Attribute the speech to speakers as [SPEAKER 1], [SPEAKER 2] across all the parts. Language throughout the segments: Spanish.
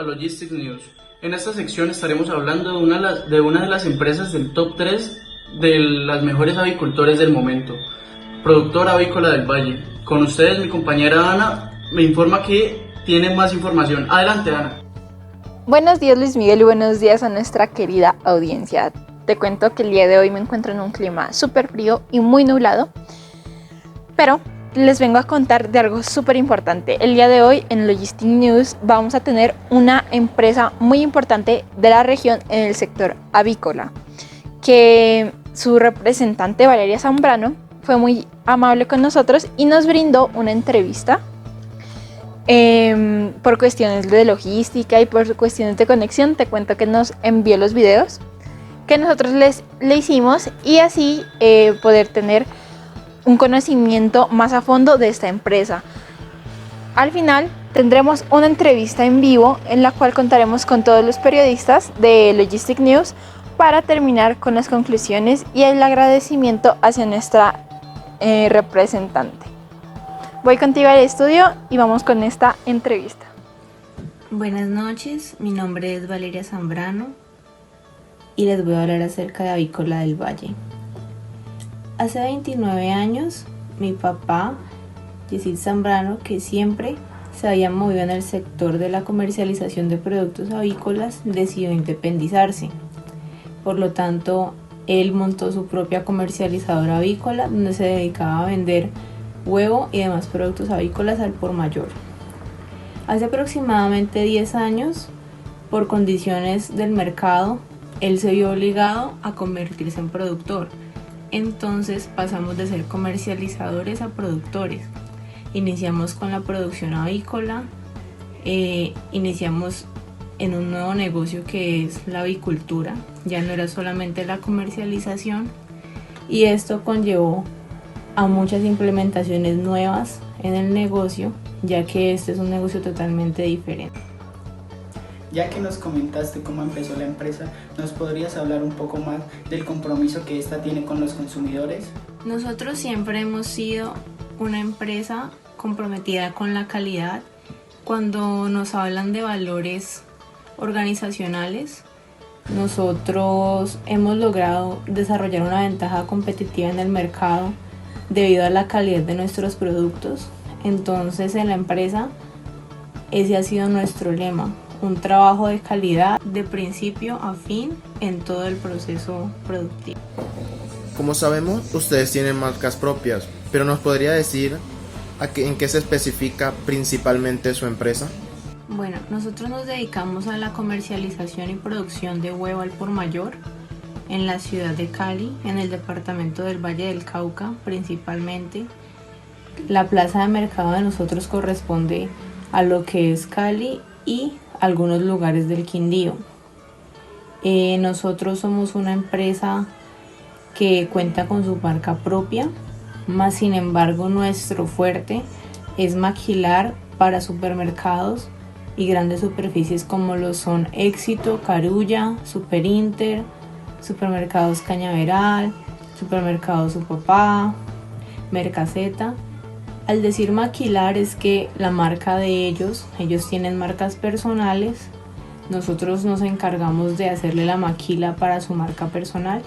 [SPEAKER 1] a Logistic News. En esta sección estaremos hablando de una de las empresas del top 3 de las mejores avicultores del momento, Productora Avícola del Valle. Con ustedes mi compañera Ana me informa que tiene más información. Adelante, Ana.
[SPEAKER 2] Buenos días, Luis Miguel, y buenos días a nuestra querida audiencia. Te cuento que el día de hoy me encuentro en un clima súper frío y muy nublado, pero les vengo a contar de algo súper importante. El día de hoy en Logistic News vamos a tener una empresa muy importante de la región en el sector avícola, que su representante Valeria Zambrano fue muy amable con nosotros y nos brindó una entrevista por cuestiones de logística y por cuestiones de conexión. Te cuento que nos envió los videos que nosotros le hicimos y así poder tener un conocimiento más a fondo de esta empresa. Al final tendremos una entrevista en vivo en la cual contaremos con todos los periodistas de Logistic News para terminar con las conclusiones y el agradecimiento hacia nuestra representante. Voy contigo al estudio y vamos con esta entrevista.
[SPEAKER 3] Buenas noches, mi nombre es Valeria Zambrano y les voy a hablar acerca de Avícola del Valle. Hace 29 años, mi papá, Yesid Zambrano, que siempre se había movido en el sector de la comercialización de productos avícolas, decidió independizarse. Por lo tanto, él montó su propia comercializadora avícola, donde se dedicaba a vender huevo y demás productos avícolas al por mayor. Hace aproximadamente 10 años, por condiciones del mercado, él se vio obligado a convertirse en productor. Entonces pasamos de ser comercializadores a productores. Iniciamos con la producción avícola, iniciamos en un nuevo negocio que es la avicultura. Ya no era solamente la comercialización y esto conllevó a muchas implementaciones nuevas en el negocio, ya que este es un negocio totalmente diferente.
[SPEAKER 4] Ya que nos comentaste cómo empezó la empresa, ¿nos podrías hablar un poco más del compromiso que esta tiene con los consumidores?
[SPEAKER 3] Nosotros siempre hemos sido una empresa comprometida con la calidad. Cuando nos hablan de valores organizacionales, nosotros hemos logrado desarrollar una ventaja competitiva en el mercado debido a la calidad de nuestros productos. Entonces en la empresa ese ha sido nuestro lema: un trabajo de calidad de principio a fin en todo el proceso productivo.
[SPEAKER 5] Como sabemos, ustedes tienen marcas propias, pero ¿nos podría decir en qué se especifica principalmente su empresa?
[SPEAKER 3] Bueno, nosotros nos dedicamos a la comercialización y producción de huevo al por mayor en la ciudad de Cali, en el departamento del Valle del Cauca principalmente. La plaza de mercado de nosotros corresponde a lo que es Cali y algunos lugares del Quindío. Nosotros somos una empresa que cuenta con su marca propia, más sin embargo nuestro fuerte es maquilar para supermercados y grandes superficies como lo son Éxito, Carulla, Super Inter, Supermercados Cañaveral, Supermercados Su Papá, Mercaseta. Al decir maquilar es que la marca de ellos tienen marcas personales, nosotros nos encargamos de hacerle la maquila para su marca personal,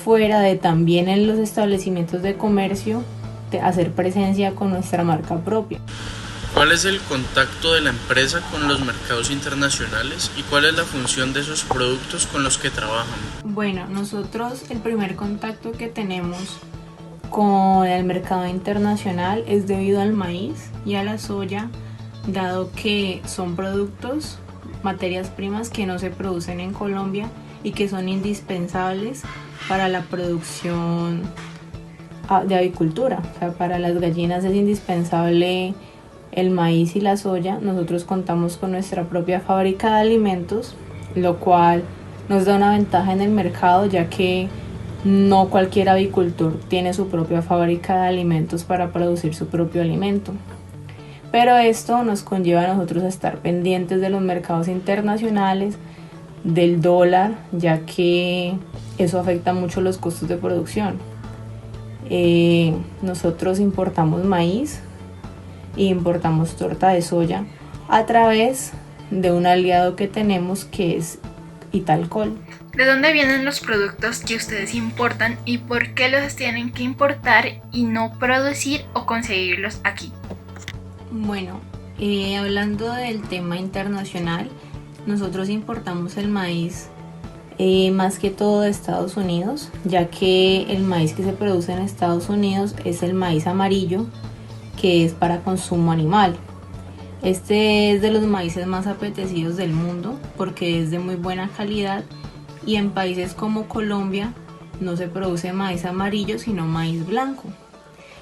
[SPEAKER 3] fuera de también en los establecimientos de comercio de hacer presencia con nuestra marca propia.
[SPEAKER 1] ¿Cuál es el contacto de la empresa con los mercados internacionales y cuál es la función de esos productos con los que trabajan?
[SPEAKER 3] Bueno, nosotros el primer contacto que tenemos con el mercado internacional es debido al maíz y a la soya, dado que son productos, materias primas que no se producen en Colombia y que son indispensables para la producción de avicultura. O sea, para las gallinas es indispensable el maíz y la soya. Nosotros contamos con nuestra propia fábrica de alimentos, lo cual nos da una ventaja en el mercado, ya que no cualquier avicultor tiene su propia fábrica de alimentos para producir su propio alimento. Pero esto nos conlleva a nosotros a estar pendientes de los mercados internacionales, del dólar, ya que eso afecta mucho los costos de producción. Nosotros importamos maíz e importamos torta de soya a través de un aliado que tenemos que es Italcol.
[SPEAKER 2] ¿De dónde vienen los productos que ustedes importan y por qué los tienen que importar y no producir o conseguirlos aquí?
[SPEAKER 3] Bueno, hablando del tema internacional, nosotros importamos el maíz más que todo de Estados Unidos, ya que el maíz que se produce en Estados Unidos es el maíz amarillo, que es para consumo animal. Este es de los maíces más apetecidos del mundo porque es de muy buena calidad, y en países como Colombia no se produce maíz amarillo sino maíz blanco.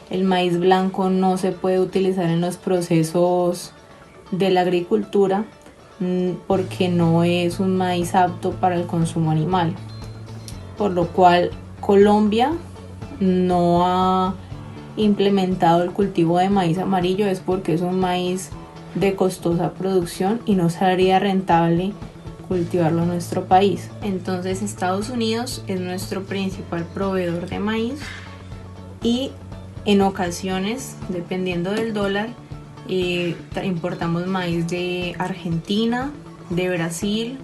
[SPEAKER 3] El maíz blanco no se puede utilizar en los procesos de la agricultura porque no es un maíz apto para el consumo animal, por lo cual Colombia no ha implementado el cultivo de maíz amarillo. Es porque es un maíz de costosa producción y no sería rentable cultivarlo en nuestro país. Entonces Estados Unidos es nuestro principal proveedor de maíz, y en ocasiones, dependiendo del dólar, importamos maíz de Argentina, de Brasil,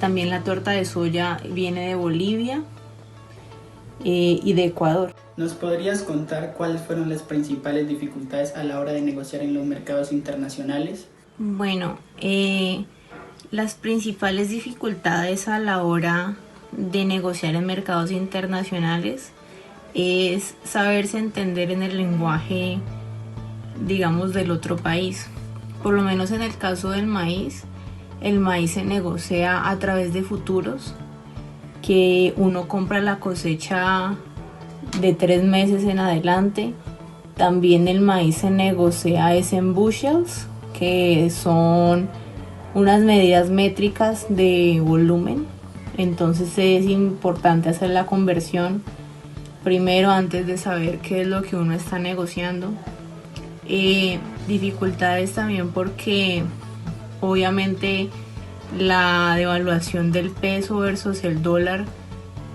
[SPEAKER 3] también la torta de soya viene de Bolivia y de Ecuador.
[SPEAKER 4] ¿Nos podrías contar cuáles fueron las principales dificultades a la hora de negociar en los mercados internacionales?
[SPEAKER 3] Bueno, las principales dificultades a la hora de negociar en mercados internacionales es saberse entender en el lenguaje, digamos, del otro país. Por lo menos en el caso del maíz, el maíz se negocia a través de futuros, que uno compra la cosecha de 3 meses en adelante. También el maíz se negocia en bushels, que son unas medidas métricas de volumen. Entonces es importante hacer la conversión primero antes de saber qué es lo que uno está negociando. Dificultades también porque obviamente la devaluación del peso versus el dólar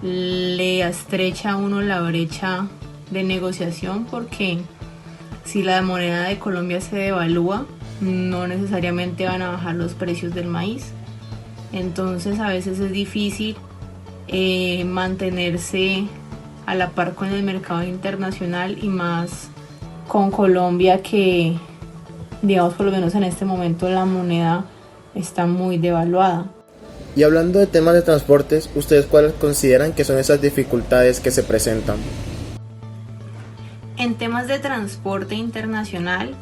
[SPEAKER 3] le estrecha a uno la brecha de negociación, porque si la moneda de Colombia se devalúa, no necesariamente van a bajar los precios del maíz. Entonces a veces es difícil mantenerse a la par con el mercado internacional, y más con Colombia, que digamos por lo menos en este momento la moneda está muy devaluada.
[SPEAKER 5] Y hablando de temas de transportes, ¿ustedes cuáles consideran que son esas dificultades que se presentan?
[SPEAKER 3] En temas de transporte internacional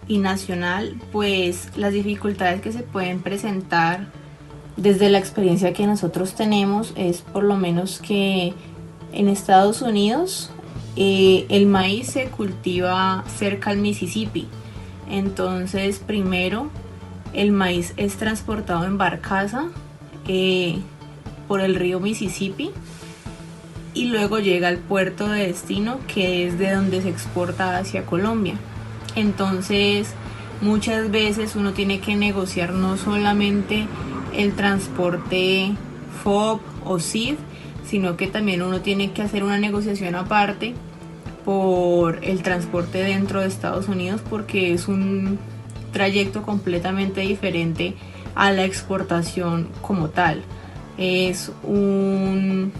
[SPEAKER 3] y nacional, pues las dificultades que se pueden presentar desde la experiencia que nosotros tenemos es por lo menos que en Estados Unidos el maíz se cultiva cerca al Mississippi. Entonces primero el maíz es transportado en barcaza por el río Mississippi, y luego llega al puerto de destino, que es de donde se exporta hacia Colombia. Entonces muchas veces uno tiene que negociar no solamente el transporte FOB o CIF, sino que también uno tiene que hacer una negociación aparte por el transporte dentro de Estados Unidos, porque es un trayecto completamente diferente a la exportación como tal. Es un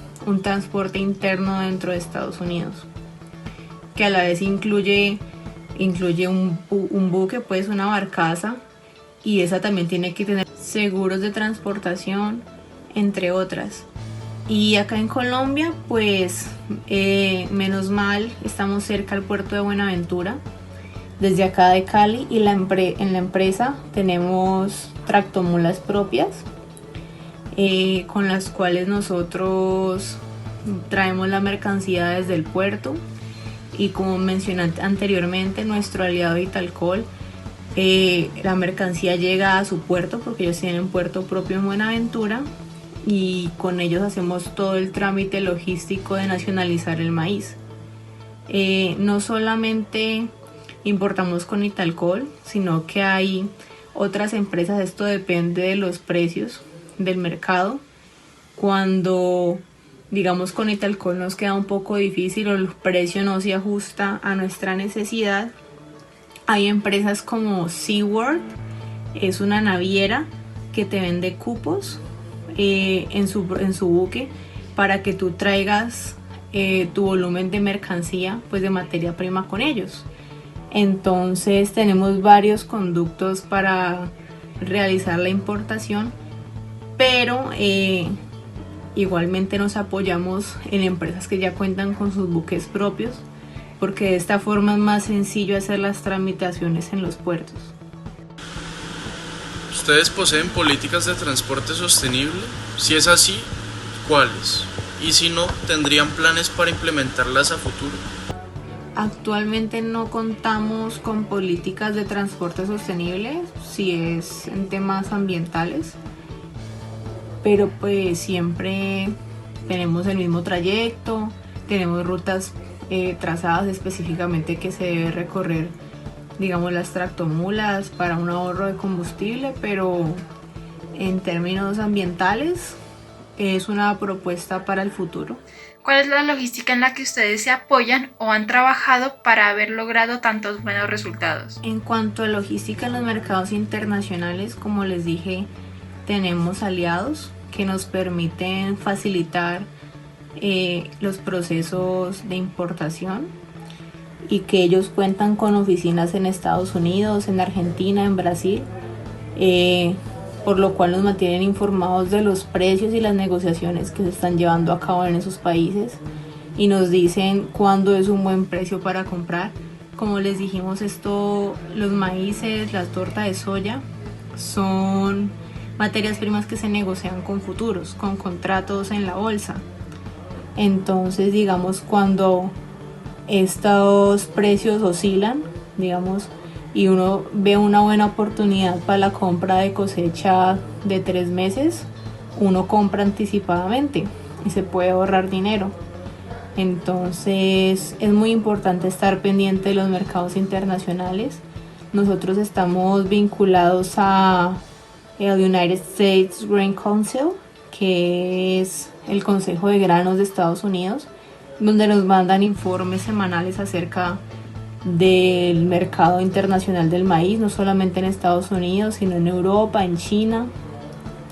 [SPEAKER 3] transporte interno dentro de Estados Unidos, que a la vez incluye un buque, pues una barcaza, y esa también tiene que tener seguros de transportación, entre otras. Y acá en Colombia, pues menos mal estamos cerca al puerto de Buenaventura, desde acá de Cali, y en la empresa tenemos tractomulas propias con las cuales nosotros traemos la mercancía desde el puerto. Y como mencioné anteriormente, nuestro aliado Italcol, la mercancía llega a su puerto porque ellos tienen puerto propio en Buenaventura, y con ellos hacemos todo el trámite logístico de nacionalizar el maíz. No solamente importamos con Italcol, sino que hay otras empresas. Esto depende de los precios del mercado. Cuando digamos con Italcol nos queda un poco difícil o el precio no se ajusta a nuestra necesidad, hay empresas como SeaWorld Es una naviera que te vende cupos en su buque para que tú traigas tu volumen de mercancía, pues de materia prima con ellos. Entonces tenemos varios conductos para realizar la importación, pero igualmente nos apoyamos en empresas que ya cuentan con sus buques propios, porque de esta forma es más sencillo hacer las tramitaciones en los puertos.
[SPEAKER 1] ¿Ustedes poseen políticas de transporte sostenible? Si es así, ¿cuáles? Y si no, ¿tendrían planes para implementarlas a futuro?
[SPEAKER 3] Actualmente no contamos con políticas de transporte sostenible, si es en temas ambientales, pero pues siempre tenemos el mismo trayecto, tenemos rutas trazadas específicamente que se debe recorrer, digamos, las tractomulas para un ahorro de combustible, pero en términos ambientales es una propuesta para el futuro.
[SPEAKER 2] ¿Cuál es la logística en la que ustedes se apoyan o han trabajado para haber logrado tantos buenos resultados?
[SPEAKER 3] En cuanto a logística en los mercados internacionales, como les dije, tenemos aliados que nos permiten facilitar los procesos de importación y que ellos cuentan con oficinas en Estados Unidos, en Argentina, en Brasil, por lo cual nos mantienen informados de los precios y las negociaciones que se están llevando a cabo en esos países y nos dicen cuándo es un buen precio para comprar. Como les dijimos, los maíces, la torta de soya son materias primas que se negocian con futuros, con contratos en la bolsa. Entonces, digamos, cuando estos precios oscilan, digamos, y uno ve una buena oportunidad para la compra de cosecha de 3 meses, uno compra anticipadamente y se puede ahorrar dinero. Entonces es muy importante estar pendiente de los mercados internacionales. Nosotros estamos vinculados a el United States Grain Council, que es el Consejo de Granos de Estados Unidos, donde nos mandan informes semanales acerca del mercado internacional del maíz, no solamente en Estados Unidos, sino en Europa, en China.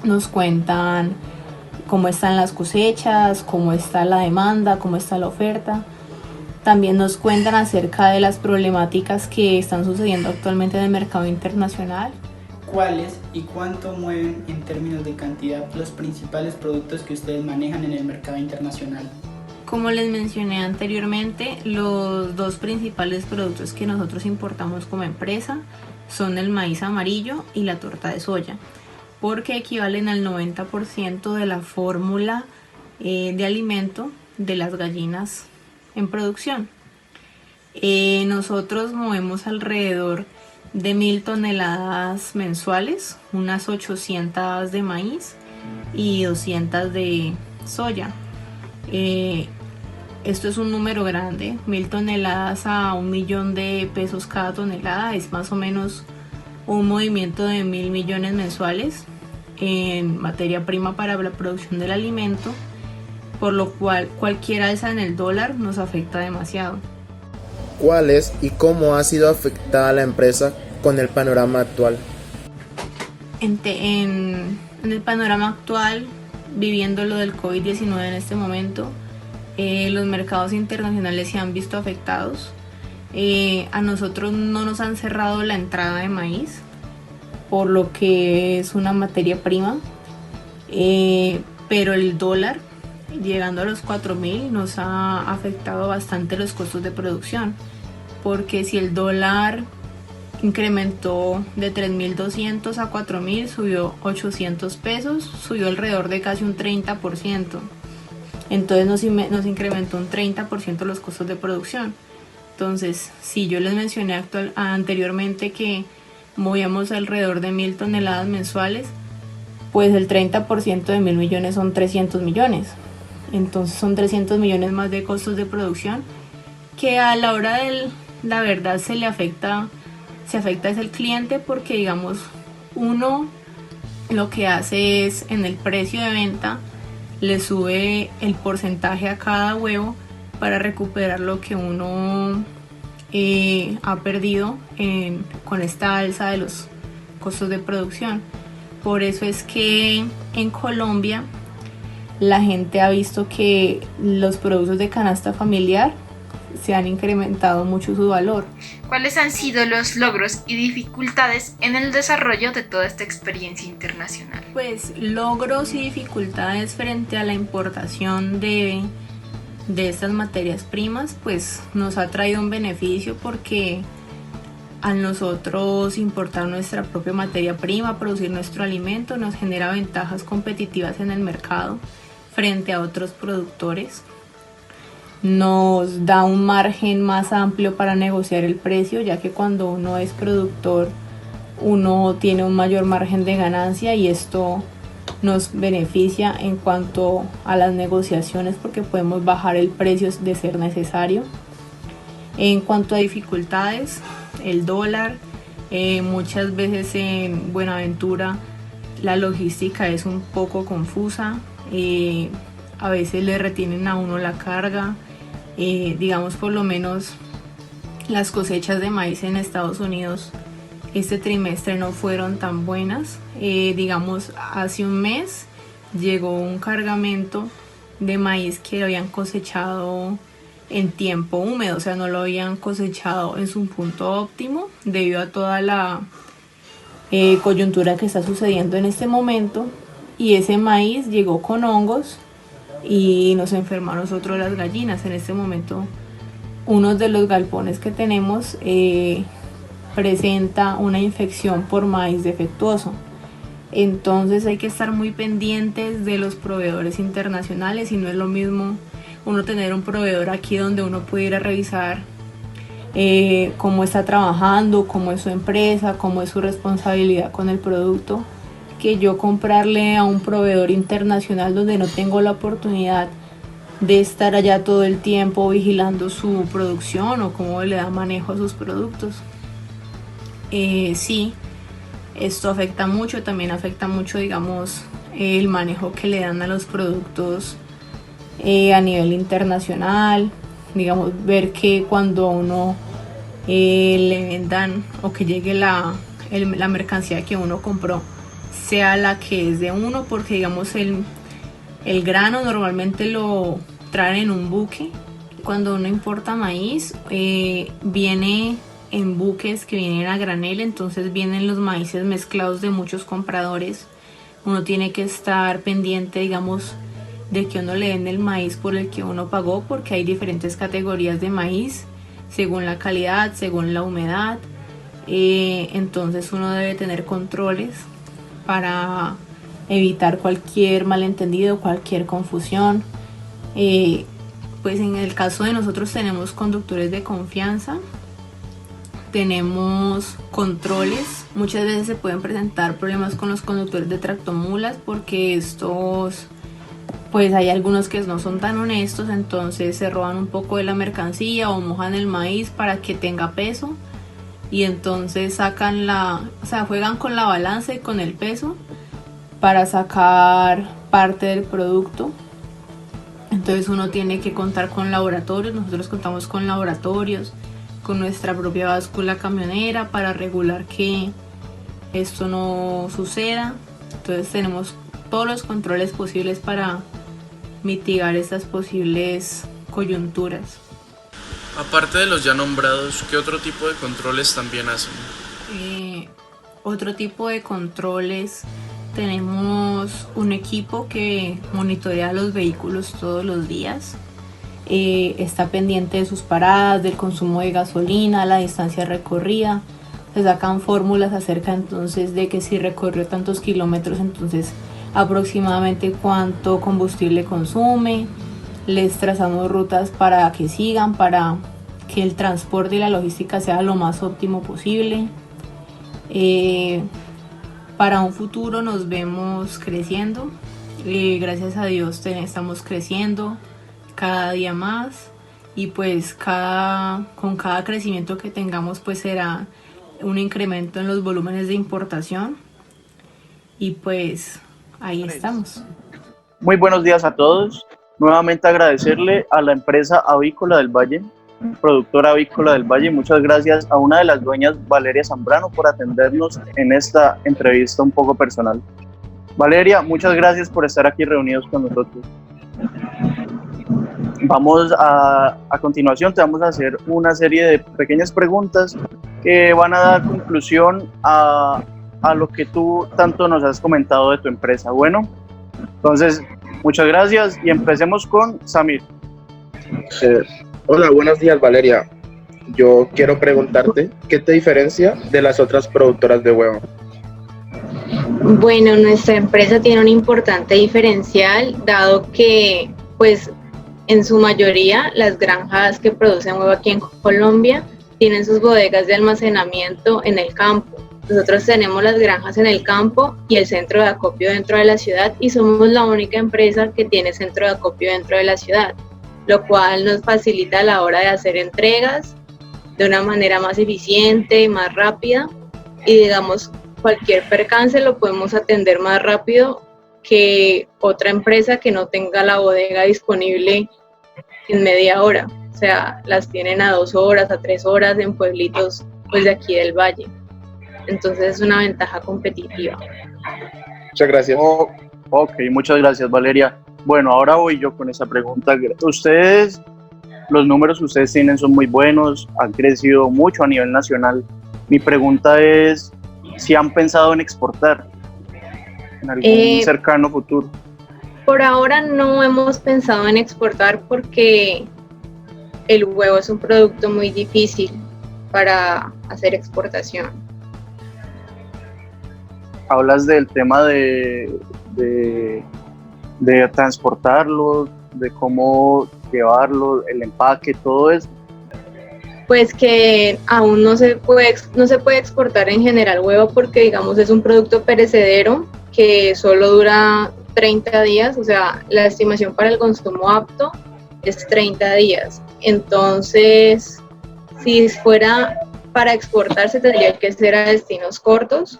[SPEAKER 3] Nos cuentan cómo están las cosechas, cómo está la demanda, cómo está la oferta. También nos cuentan acerca de las problemáticas que están sucediendo actualmente en el mercado internacional.
[SPEAKER 4] ¿Cuáles y cuánto mueven en términos de cantidad los principales productos que ustedes manejan en el mercado internacional?
[SPEAKER 3] Como les mencioné anteriormente, los dos principales productos que nosotros importamos como empresa son el maíz amarillo y la torta de soya, porque equivalen al 90% de la fórmula de alimento de las gallinas en producción. Nosotros movemos alrededor de 1.000 toneladas mensuales, unas 800 de maíz y 200 de soya. Esto es un número grande, 1.000 toneladas a 1.000.000 de pesos cada tonelada, es más o menos un movimiento de 1.000 millones mensuales en materia prima para la producción del alimento, por lo cual cualquier alza en el dólar nos afecta demasiado.
[SPEAKER 5] ¿Cuál es y cómo ha sido afectada la empresa con el panorama actual?
[SPEAKER 3] En el panorama actual, viviendo lo del COVID-19 en este momento, los mercados internacionales se han visto afectados. A nosotros no nos han cerrado la entrada de maíz, por lo que es una materia prima, pero el dólar, llegando a los 4.000, nos ha afectado bastante los costos de producción, porque si el dólar incrementó de 3.200 a 4.000, subió 800 pesos, subió alrededor de casi un 30%. Entonces nos incrementó un 30% los costos de producción. Entonces, si yo les mencioné anteriormente que movíamos alrededor de 1.000 toneladas mensuales, pues el 30% de 1.000 millones son 300 millones. Entonces son 300 millones más de costos de producción que a la hora de la verdad se afecta es el cliente, porque digamos uno lo que hace es en el precio de venta le sube el porcentaje a cada huevo para recuperar lo que uno ha perdido con esta alza de costos de producción. Por eso es que en Colombia la gente ha visto que los productos de canasta familiar se han incrementado mucho su valor.
[SPEAKER 2] ¿Cuáles han sido los logros y dificultades en el desarrollo de toda esta experiencia internacional?
[SPEAKER 3] Pues logros y dificultades frente a la importación de estas materias primas, pues nos ha traído un beneficio porque al nosotros importar nuestra propia materia prima, producir nuestro alimento, nos genera ventajas competitivas en el mercado frente a otros productores. Nos da un margen más amplio para negociar el precio, ya que cuando uno es productor, uno tiene un mayor margen de ganancia y esto nos beneficia en cuanto a las negociaciones porque podemos bajar el precio de ser necesario. En cuanto a dificultades, el dólar, muchas veces en Buenaventura la logística es un poco confusa, a veces le retienen a uno la carga, digamos por lo menos las cosechas de maíz en Estados Unidos este trimestre no fueron tan buenas. Digamos, hace un mes llegó un cargamento de maíz que habían cosechado en tiempo húmedo, o sea, no lo habían cosechado en su punto óptimo debido a toda la coyuntura que está sucediendo en este momento, y ese maíz llegó con hongos y nos enfermó a nosotros las gallinas. En este momento uno de los galpones que tenemos presenta una infección por maíz defectuoso. Entonces hay que estar muy pendientes de los proveedores internacionales y no es lo mismo uno tener un proveedor aquí donde uno puede ir a revisar cómo está trabajando, cómo es su empresa, cómo es su responsabilidad con el producto, que yo comprarle a un proveedor internacional donde no tengo la oportunidad de estar allá todo el tiempo vigilando su producción o cómo le da manejo a sus productos. Sí, esto afecta mucho, también afecta mucho, digamos, el manejo que le dan a los productos a nivel internacional, digamos, ver que cuando a uno le vendan o que llegue la mercancía que uno compró sea la que es de uno, porque digamos el grano normalmente lo traen en un buque. Cuando uno importa maíz, viene en buques que vienen a granel, entonces vienen los maíces mezclados de muchos compradores. Uno tiene que estar pendiente, digamos, de que uno le den el maíz por el que uno pagó, porque hay diferentes categorías de maíz según la calidad, según la humedad. Entonces uno debe tener controles para evitar cualquier malentendido, cualquier confusión. Pues en el caso de nosotros tenemos conductores de confianza, tenemos controles. Muchas veces se pueden presentar problemas con los conductores de tractomulas porque estos, pues hay algunos que no son tan honestos, entonces se roban un poco de la mercancía o mojan el maíz para que tenga peso y entonces sacan juegan con la balanza y con el peso para sacar parte del producto. Entonces uno tiene que contar con laboratorios, nosotros contamos con laboratorios, con nuestra propia báscula camionera para regular que esto no suceda. Entonces tenemos todos los controles posibles para mitigar estas posibles coyunturas.
[SPEAKER 1] Aparte de los ya nombrados, ¿qué otro tipo de controles también hacen?
[SPEAKER 3] Otro tipo de controles, tenemos un equipo que monitorea los vehículos todos los días. Está pendiente de sus paradas, del consumo de gasolina, la distancia recorrida. Se sacan fórmulas acerca entonces de que si recorrió tantos kilómetros, entonces aproximadamente cuánto combustible consume. Les trazamos rutas para que sigan, para que el transporte y la logística sea lo más óptimo posible. Para un futuro nos vemos creciendo. Gracias a Dios estamos creciendo cada día más y pues con cada crecimiento que tengamos pues será un incremento en los volúmenes de importación y pues ahí estamos.
[SPEAKER 6] Muy buenos días a todos. Nuevamente agradecerle a la empresa Avícola del Valle productora avícola del Valle. Muchas gracias a una de las dueñas, Valeria Zambrano, por atendernos en esta entrevista un poco personal. Valeria, muchas gracias por estar aquí reunidos con nosotros. Vamos a continuación, te vamos a hacer una serie de pequeñas preguntas que van a dar conclusión a lo que tú tanto nos has comentado de tu empresa. Bueno, entonces, muchas gracias y empecemos con Samir.
[SPEAKER 5] Hola, buenos días, Valeria. Yo quiero preguntarte, ¿qué te diferencia de las otras productoras de huevo?
[SPEAKER 7] Bueno, nuestra empresa tiene un importante diferencial, dado que, pues, en su mayoría, las granjas que producen huevo aquí en Colombia tienen sus bodegas de almacenamiento en el campo. Nosotros tenemos las granjas en el campo y el centro de acopio dentro de la ciudad, y somos la única empresa que tiene centro de acopio dentro de la ciudad, lo cual nos facilita a la hora de hacer entregas de una manera más eficiente y más rápida, y digamos, cualquier percance lo podemos atender más rápido que otra empresa que no tenga la bodega disponible en media hora. O sea, las tienen a 2 horas, a 3 horas en pueblitos pues de aquí del valle. Entonces es una ventaja competitiva.
[SPEAKER 5] Muchas gracias.
[SPEAKER 6] Ok, muchas gracias, Valeria. Bueno, ahora voy yo con esa pregunta. Ustedes, los números que ustedes tienen son muy buenos, han crecido mucho a nivel nacional. Mi pregunta es si han pensado en exportar en algún cercano futuro.
[SPEAKER 7] Por ahora no hemos pensado en exportar porque el huevo es un producto muy difícil para hacer exportación.
[SPEAKER 6] Hablas del tema de transportarlo, de cómo llevarlo, el empaque, todo eso.
[SPEAKER 7] Pues que aún no se puede exportar en general huevo porque, digamos, es un producto perecedero que solo dura 30 días, o sea, la estimación para el consumo apto es 30 días. Entonces, si fuera para exportarse tendría que ser a destinos cortos,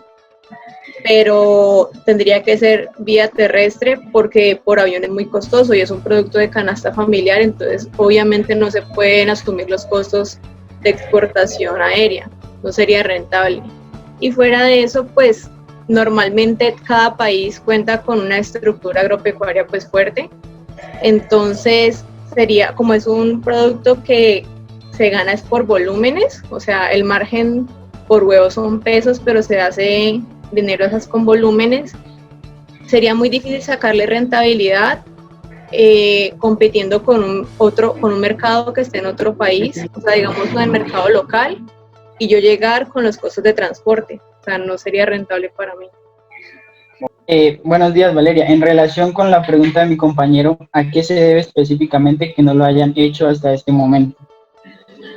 [SPEAKER 7] pero tendría que ser vía terrestre porque por avión es muy costoso y es un producto de canasta familiar, entonces obviamente no se pueden asumir los costos de exportación aérea, no sería rentable. Y fuera de eso, pues normalmente cada país cuenta con una estructura agropecuaria pues fuerte, entonces sería, como es un producto que se gana es por volúmenes, o sea, el margen por huevo son pesos, pero se hace dinero esas con volúmenes, sería muy difícil sacarle rentabilidad compitiendo con un mercado que esté en otro país, o sea, digamos con el mercado local, y yo llegar con los costos de transporte, o sea, no sería rentable para mí.
[SPEAKER 4] Buenos días, Valeria. En relación con la pregunta de mi compañero, ¿a qué se debe específicamente que no lo hayan hecho hasta este momento?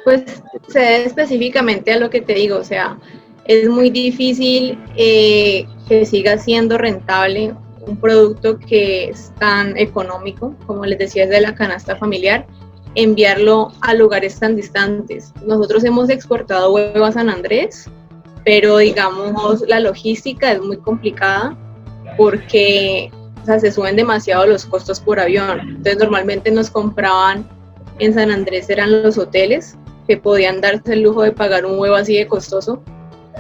[SPEAKER 7] Pues se debe específicamente a lo que te digo, o sea, es muy difícil que siga siendo rentable un producto que es tan económico, como les decía, es de la canasta familiar, enviarlo a lugares tan distantes. Nosotros hemos exportado huevo a San Andrés, pero digamos la logística es muy complicada porque, o sea, se suben demasiado los costos por avión. Entonces normalmente nos compraban en San Andrés, eran los hoteles que podían darse el lujo de pagar un huevo así de costoso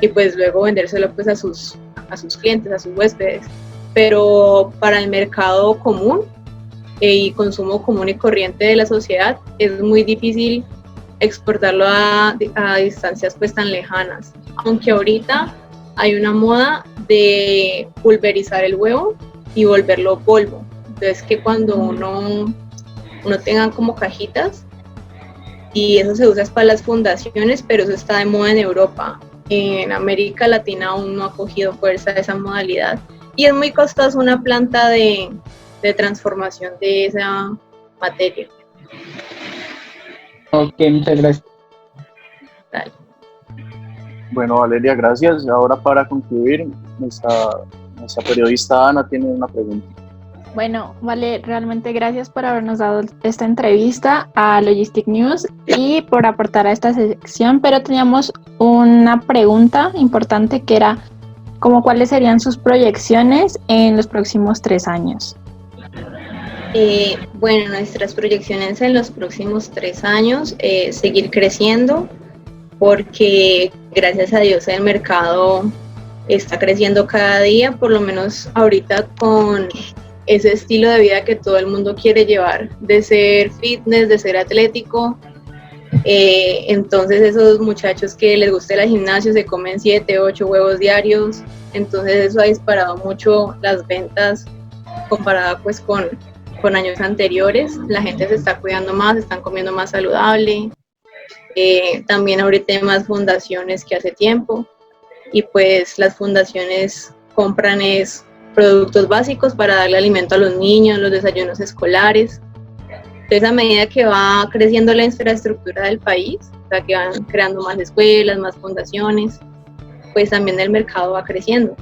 [SPEAKER 7] y pues luego vendérselo pues a sus clientes, a sus huéspedes. Pero para el mercado común y consumo común y corriente de la sociedad es muy difícil exportarlo a distancias pues tan lejanas, aunque ahorita hay una moda de pulverizar el huevo y volverlo polvo. Entonces que cuando uno tenga como cajitas, y eso se usa para las fundaciones, pero eso está de moda en Europa. En América Latina aún no ha cogido fuerza esa modalidad y es muy costoso una planta de transformación de esa materia.
[SPEAKER 4] Ok, muchas gracias.
[SPEAKER 7] Dale.
[SPEAKER 6] Bueno, Valeria, gracias. Ahora para concluir, nuestra periodista Ana tiene una pregunta.
[SPEAKER 2] Bueno, vale, realmente gracias por habernos dado esta entrevista a Logistic News y por aportar a esta sección, pero teníamos una pregunta importante que era como cuáles serían sus proyecciones en los próximos 3 años.
[SPEAKER 7] Bueno, nuestras proyecciones en los próximos 3 años, seguir creciendo, porque gracias a Dios el mercado está creciendo cada día, por lo menos ahorita con ese estilo de vida que todo el mundo quiere llevar, de ser fitness, de ser atlético. Entonces esos muchachos que les gusta el gimnasio se comen 7, 8 huevos diarios, entonces eso ha disparado mucho las ventas comparada pues con años anteriores. La gente se está cuidando más, están comiendo más saludable. También ahorita hay más fundaciones que hace tiempo, y pues las fundaciones compran productos básicos para darle alimento a los niños, los desayunos escolares. Entonces, a medida que va creciendo la infraestructura del país, o sea, que van creando más escuelas, más fundaciones, pues también el mercado va creciendo.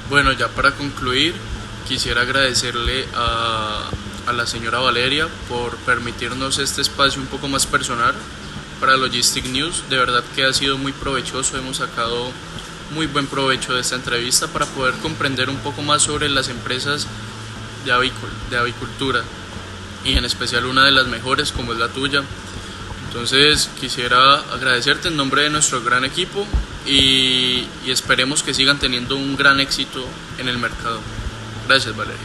[SPEAKER 1] Bueno, ya para concluir, quisiera agradecerle a la señora Valeria por permitirnos este espacio un poco más personal para Logistic News. De verdad que ha sido muy provechoso, hemos sacado muy buen provecho de esta entrevista para poder comprender un poco más sobre las empresas de avicultura, y en especial una de las mejores como es la tuya. Entonces quisiera agradecerte en nombre de nuestro gran equipo y esperemos que sigan teniendo un gran éxito en el mercado. Gracias, Valeria.